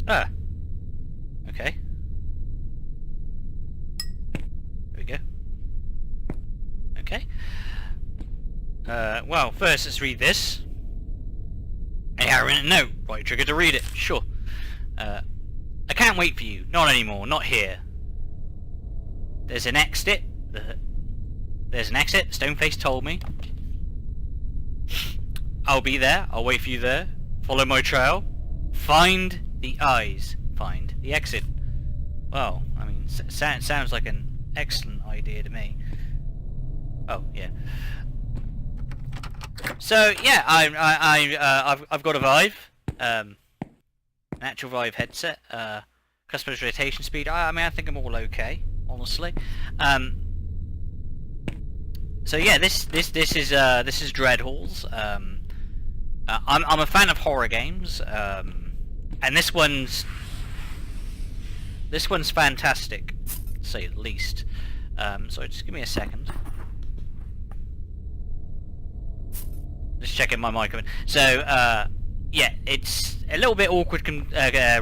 Ah. Okay. There we go. Okay. Well, first let's read this. A handwritten note. Right trigger to read it. Sure. I can't wait for you. Not anymore. Not here. There's an exit. There's an exit. Stoneface told me. I'll be there. I'll wait for you there. Follow my trail. Find the eyes. Find the exit. Well, I mean, sounds like an excellent idea to me. Oh yeah. So yeah, I've got a Vive, an actual Vive headset. Customer's rotation speed. I mean, I think I'm all okay, honestly. So yeah, this is Dreadhalls. I'm a fan of horror games, and this one's fantastic, to say the least. So just give me a second. Just checking my mic. So yeah, it's a little bit awkward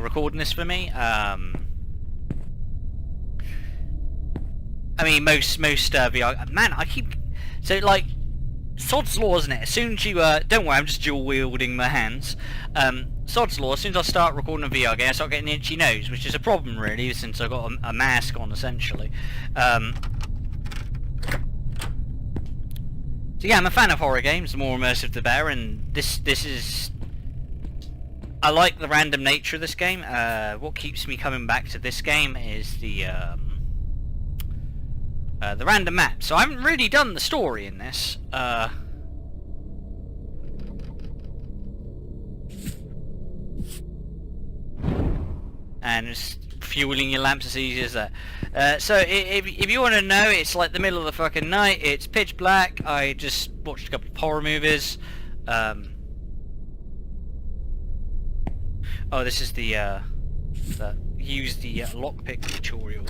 recording this for me. I mean, most VR. Man, I keep so like sod's law, isn't it? As soon as you don't worry, I'm just dual wielding my hands. Sod's law. As soon as I start recording a VR game, I start getting an itchy nose, which is a problem really, since I've got a mask on essentially. So yeah, I'm a fan of horror games. The more immersive, the better. And this is. I like the random nature of this game. What keeps me coming back to this game is the random map. So I haven't really done the story in this. And it's fueling your lamps as easy as that. So if you want to know, it's like the middle of the fucking night. It's pitch black. I just watched a couple of horror movies. Oh, this is the use the lockpick tutorial.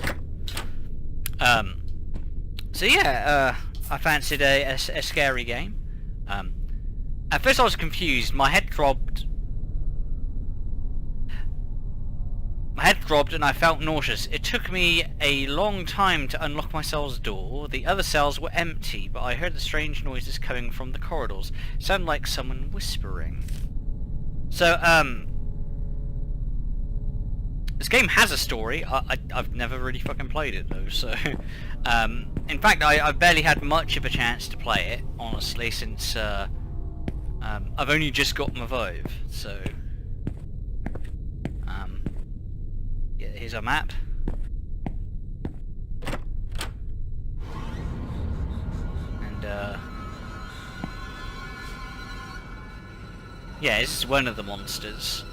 So yeah, I fancied a scary game. At first I was confused. My head throbbed and I felt nauseous. It took me a long time to unlock my cell's door. The other cells were empty, but I heard the strange noises coming from the corridors. It sounded like someone whispering. So, this game has a story. I've never really fucking played it though, so... in fact, I've barely had much of a chance to play it, honestly, since I've only just got my Vive, so... yeah, here's our map. And, yeah, this is one of the monsters.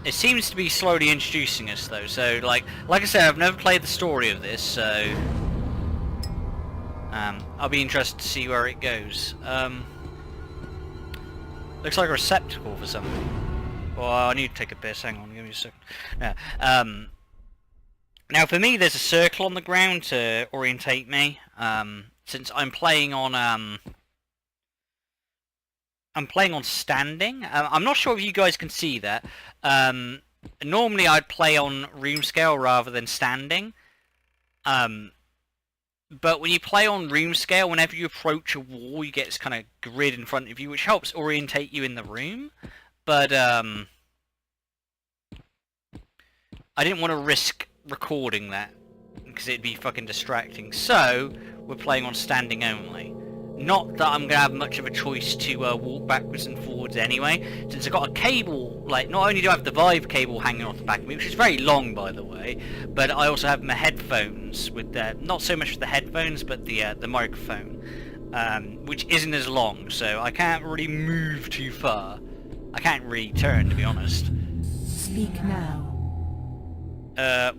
It seems to be slowly introducing us though, so like I said, I've never played the story of this, so I'll be interested to see where it goes. Looks like a receptacle for something. Well, I need to take a piss, hang on, give me a second. Now for me there's a circle on the ground to orientate me, since I'm playing on standing. I'm not sure if you guys can see that. Normally I'd play on room scale rather than standing. But when you play on room scale, whenever you approach a wall, you get this kind of grid in front of you, which helps orientate you in the room. But I didn't want to risk recording that, because it'd be fucking distracting. So we're playing on standing only. Not that I'm going to have much of a choice to walk backwards and forwards anyway, since I've got a cable, like, not only do I have the Vive cable hanging off the back of me, which is very long by the way, but I also have my headphones with not so much with the headphones, but the microphone, which isn't as long, so I can't really move too far. I can't really turn, to be honest. Speak now.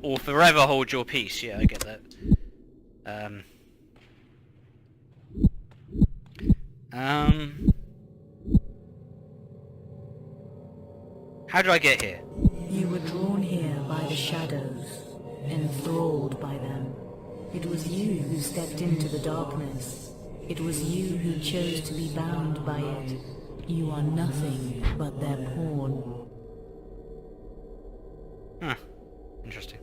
Or forever hold your peace, yeah, I get that. How did I get here? You were drawn here by the shadows, enthralled by them. It was you who stepped into the darkness. It was you who chose to be bound by it. You are nothing but their pawn. Huh. Interesting.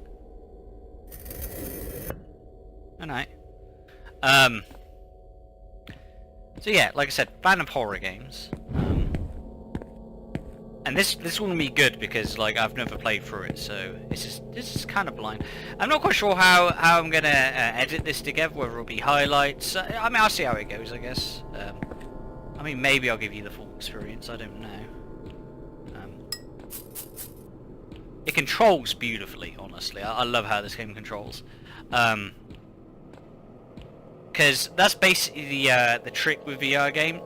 Alright. So yeah, like I said, fan of horror games. And this will be good because like I've never played through it, so this is kind of blind. I'm not quite sure how I'm gonna edit this together, whether it'll be highlights. I mean, I'll see how it goes, I guess. I mean, maybe I'll give you the full experience. I don't know. It controls beautifully, honestly. I love how this game controls. Because that's basically the trick with VR game.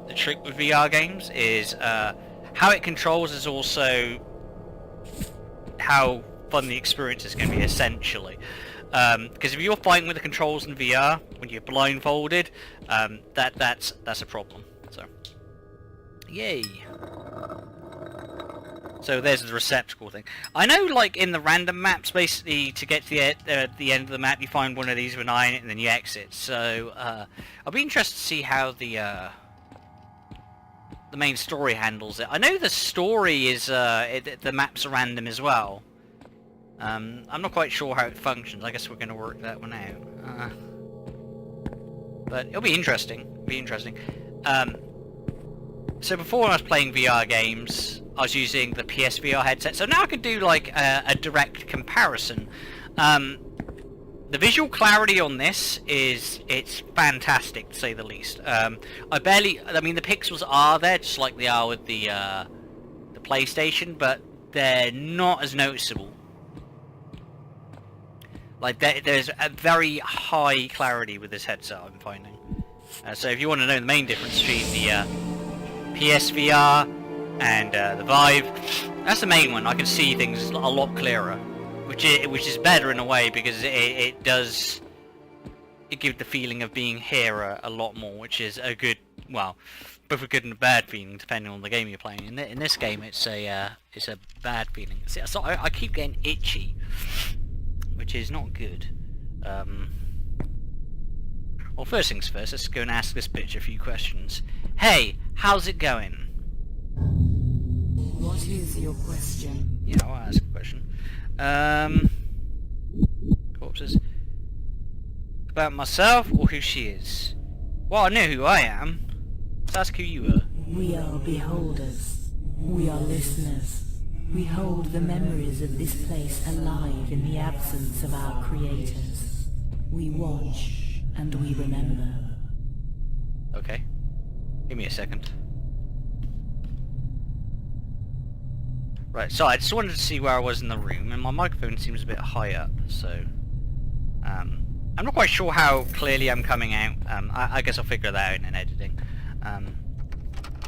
The trick with VR games is how it controls is also how fun the experience is going to be, essentially. Because if you're fighting with the controls in VR when you're blindfolded, that's a problem. So, yay. So there's the receptacle thing. I know, like in the random maps, basically to get to the end of the map, you find one of these with an eye in it, and then you exit. So I'll be interested to see how the main story handles it. I know the story is the maps are random as well. I'm not quite sure how it functions. I guess we're going to work that one out. But it'll be interesting. So before I was playing VR games, I was using the PSVR headset. So now I can do like a direct comparison. The visual clarity on this it's fantastic, to say the least. I mean, the pixels are there, just like they are with the PlayStation, but they're not as noticeable. Like there's a very high clarity with this headset, I'm finding. So if you want to know the main difference between the PSVR and the Vive, that's the main one. I can see things a lot clearer, which is better in a way, because it gives the feeling of being here a lot more, which is a good, well, both a good and a bad feeling depending on the game you're playing. In this game, it's a bad feeling. So I keep getting itchy, which is not good. Well, first things first, let's go and ask this bitch a few questions. Hey, how's it going? What is your question? Yeah, I'll ask a question. Corpses. About myself or who she is? Well, I know who I am. Let's ask who you are. We are beholders. We are listeners. We hold the memories of this place alive in the absence of our creators. We watch and we remember. Okay. Give me a second. Right, so I just wanted to see where I was in the room, and my microphone seems a bit high up, so... I'm not quite sure how clearly I'm coming out. I guess I'll figure that out in editing.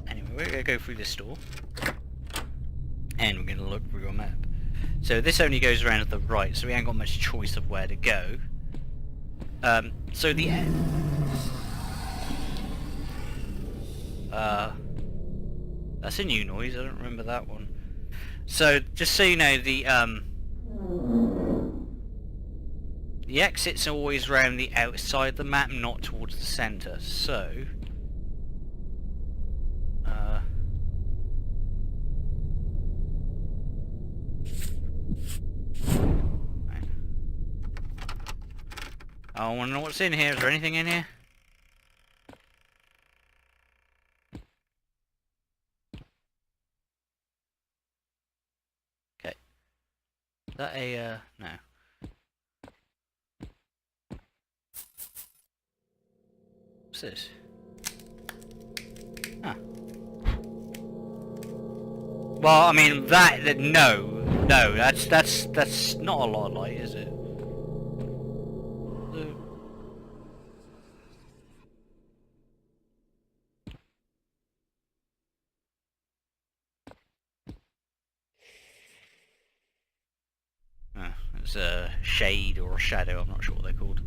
Anyway, we're going to go through this door. And we're going to look through a map. So this only goes around to the right, so we ain't got much choice of where to go. So the end... that's a new noise, I don't remember that one. So, just so you know, the exits are always around the outside of the map, not towards the centre, so... Right. I want to know what's in here. Is there anything in here? Is that a, no. What's this? Huh. Well, I mean, no, that's not a lot of light, is it? It's a shade or a shadow, I'm not sure what they're called.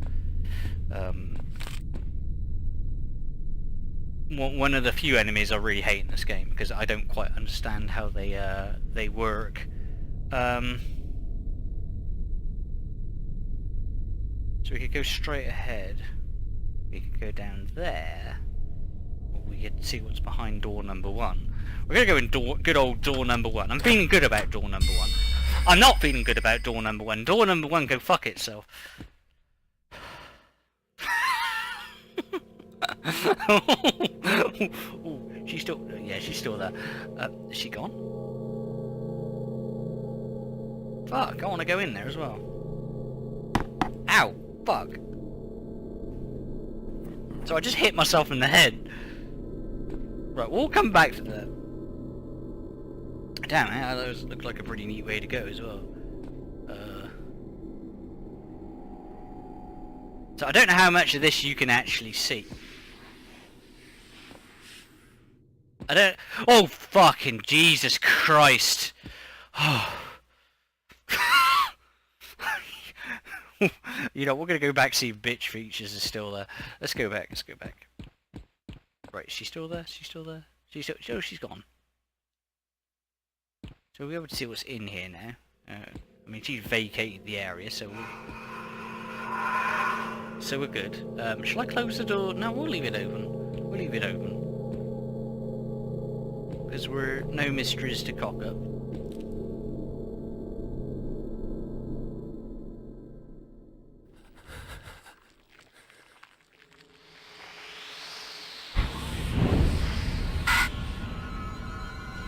One of the few enemies I really hate in this game, because I don't quite understand how they work. So we could go straight ahead. We could go down there. we could see what's behind door number 1. We're gonna go in good old door number 1. I'm feeling good about door number 1. I'm not feeling good about door number 1. Door number 1 go fuck itself. Ooh, she's still... Yeah, she's still there. Is she gone? Fuck, I want to go in there as well. Ow! Fuck. So I just hit myself in the head. Right, we'll come back to that. Damn, that looks like a pretty neat way to go as well. So I don't know how much of this you can actually see. I don't... Oh, fucking Jesus Christ. Oh. You know, we're gonna go back see if bitch features is still there. Let's go back, let's go back. Right, is she still there? She's still there? She's still... Oh, she's gone. So we'll be able to see what's in here now. I mean, she's vacated the area, so we're good. Shall I close the door? No, we'll leave it open. We'll leave it open. Because we're no mysteries to cock up.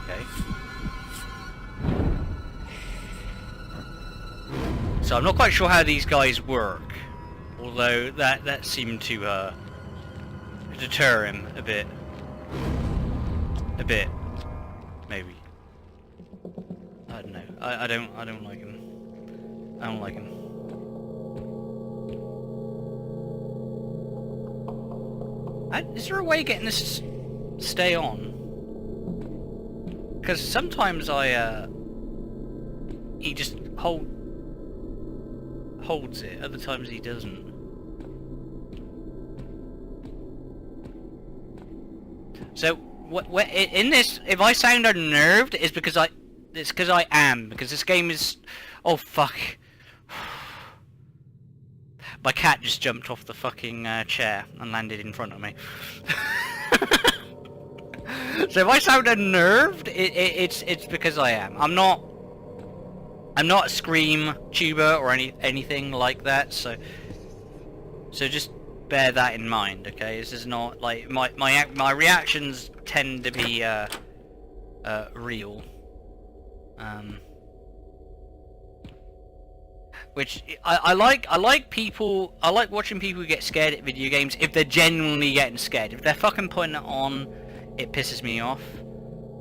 Okay. So I'm not quite sure how these guys work. Although that seemed to deter him a bit. A bit. Maybe. I don't know. I don't like him. I don't like him. Is there a way of getting this to stay on? Because sometimes he just holds it, other times he doesn't. So what in this, if I sound unnerved, it's because I am, because this game is... Oh fuck. My cat just jumped off the fucking chair and landed in front of me. So if I sound unnerved, it's because I am. I'm not a scream tuber or anything like that, so just bear that in mind, okay? This is not like my reactions tend to be real, which I like watching people get scared at video games if they're genuinely getting scared. If they're fucking putting it on, it pisses me off,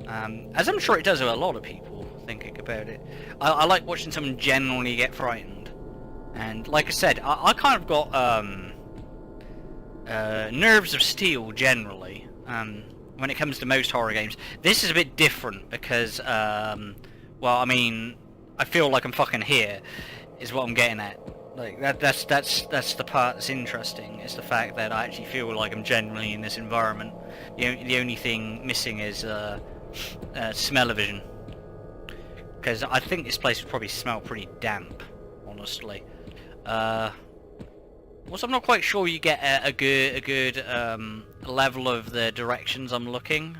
as I'm sure it does with a lot of people. Thinking about it, I like watching someone genuinely get frightened, and like I said, I kind of got nerves of steel generally when it comes to most horror games. This is a bit different because well, I mean, I feel like I'm fucking here is what I'm getting at. Like that's the part that's interesting, is the fact that I actually feel like I'm genuinely in this environment. The only thing missing is smell-o-vision. Because I think this place would probably smell pretty damp, honestly. Also, I'm not quite sure you get a good level of the directions I'm looking.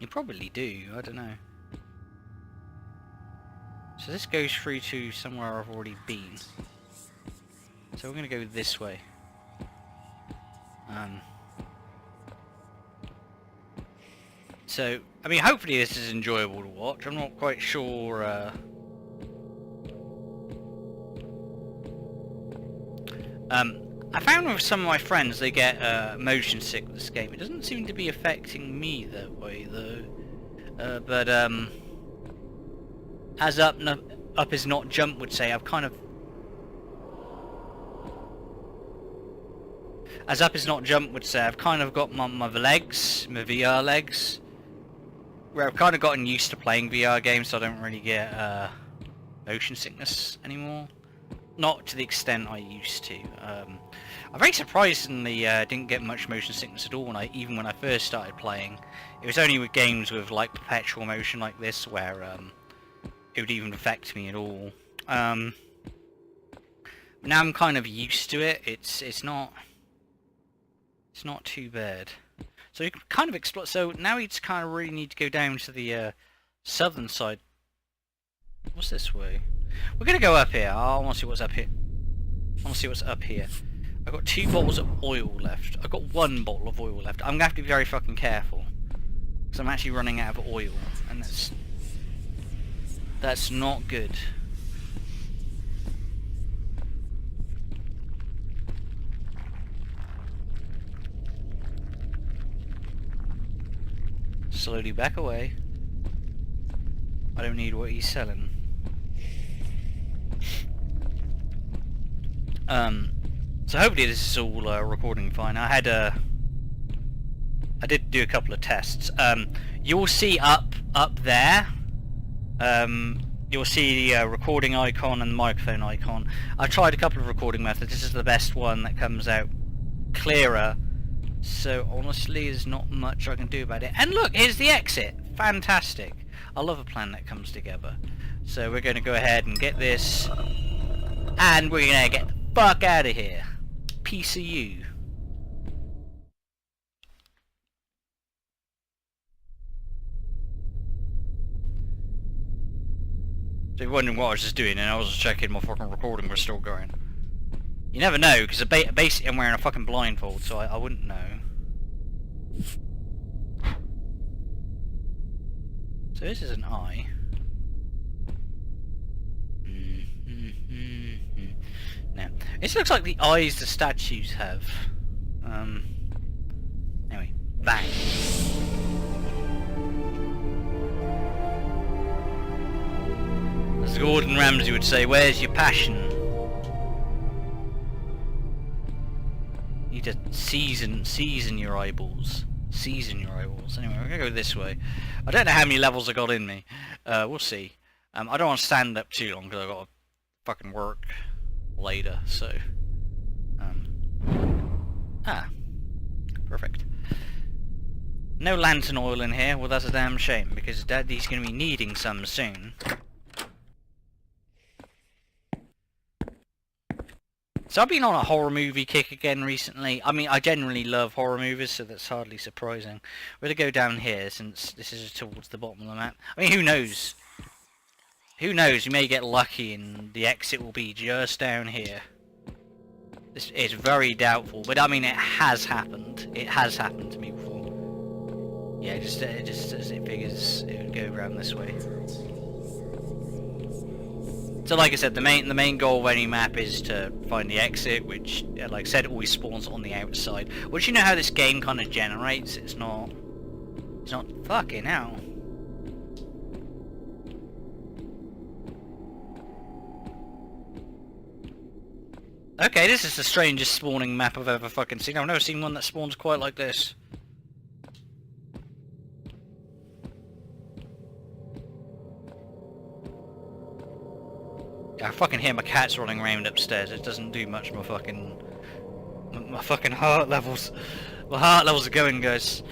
You probably do, I don't know. So this goes through to somewhere I've already been. So we're going to go this way. So, I mean, hopefully this is enjoyable to watch. I'm not quite sure. I found with some of my friends they get motion sick with this game. It doesn't seem to be affecting me that way though. But as up is not jump would say, I've kind of... As up is not jump would say, I've kind of got my legs, my VR legs, where I've kind of gotten used to playing VR games, so I don't really get motion sickness anymore. Not to the extent I used to. I very surprisingly didn't get much motion sickness at all even when I first started playing. It was only with games with like perpetual motion like this where it would even affect me at all. Now I'm kind of used to it. It's not It's not too bad. So you can kind of explore. So now we just kind of really need to go down to the southern side. What's this way? We're gonna go up here. I want to see what's up here. I want to see what's up here. I've got 2 bottles of oil left. I've got 1 bottle of oil left. I'm gonna have to be very fucking careful because I'm actually running out of oil, and that's not good. Slowly back away. I don't need what he's selling. So hopefully this is all recording fine. I did do a couple of tests. You'll see up there. You'll see the recording icon and the microphone icon. I've tried a couple of recording methods. This is the best one that comes out clearer. So honestly, there's not much I can do about it. And look, here's the exit. Fantastic. I love a plan that comes together. So we're going to go ahead and get this, and we're going to get the fuck out of here. Piece of you. So you're wondering what I was just doing, and I was just checking my fucking recording was still going. You never know, because basically I'm wearing a fucking blindfold, so I wouldn't know. So this is an eye. No. This looks like the eyes the statues have. Anyway, bang. As Gordon Ramsay would say, where's your passion? You need to season your eyeballs. Season your eyeballs. Anyway, we're gonna go this way. I don't know how many levels I got in me. We'll see. I don't want to stand up too long because I've got to fucking work later, so... perfect. No lantern oil in here. Well, that's a damn shame, because Daddy's going to be needing some soon. So I've been on a horror movie kick again recently. I mean, I generally love horror movies, so that's hardly surprising. We're going to go down here, since this is towards the bottom of the map. I mean, who knows? Who knows? You may get lucky and the exit will be just down here. This is very doubtful, but I mean, it has happened. It has happened to me before. Yeah, just as it figures, it would go around this way. So like I said, the main goal of any map is to find the exit, which, like I said, always spawns on the outside. Which, you know how this game kind of generates? It's not fucking hell. Okay, this is the strangest spawning map I've ever fucking seen. I've never seen one that spawns quite like this. Yeah, I fucking hear my cats running around upstairs. It doesn't do much. My fucking heart levels. My heart levels are going, guys.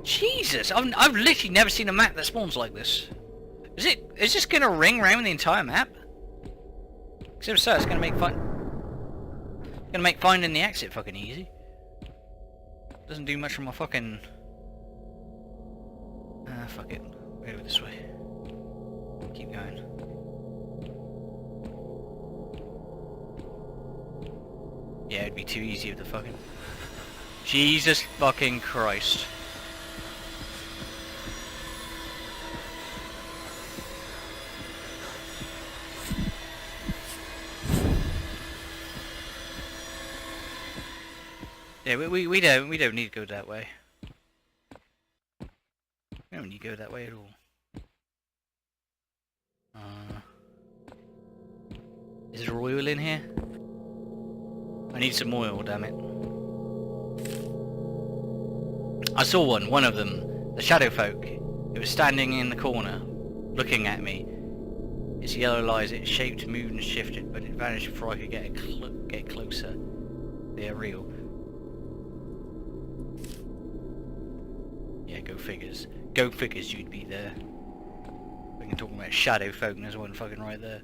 Jesus, I've literally never seen a map that spawns like this. Is this gonna ring around the entire map? Because if so, it's gonna make finding the exit fucking easy. Doesn't do much for my fucking... fuck it. We'll go this way. Keep going. Yeah, it'd be too easy with the fucking... Jesus fucking Christ. Yeah, we don't need to go that way. We don't need to go that way at all. Is there oil in here? I need some oil, damn it. I saw one of them, the shadow folk. It was standing in the corner, looking at me. Its yellow eyes, its shape moved and shifted, but it vanished before I could get closer. They are real. Yeah, go figures. Go figures, you'd be there. We can talk about shadow folk, and there's one fucking right there.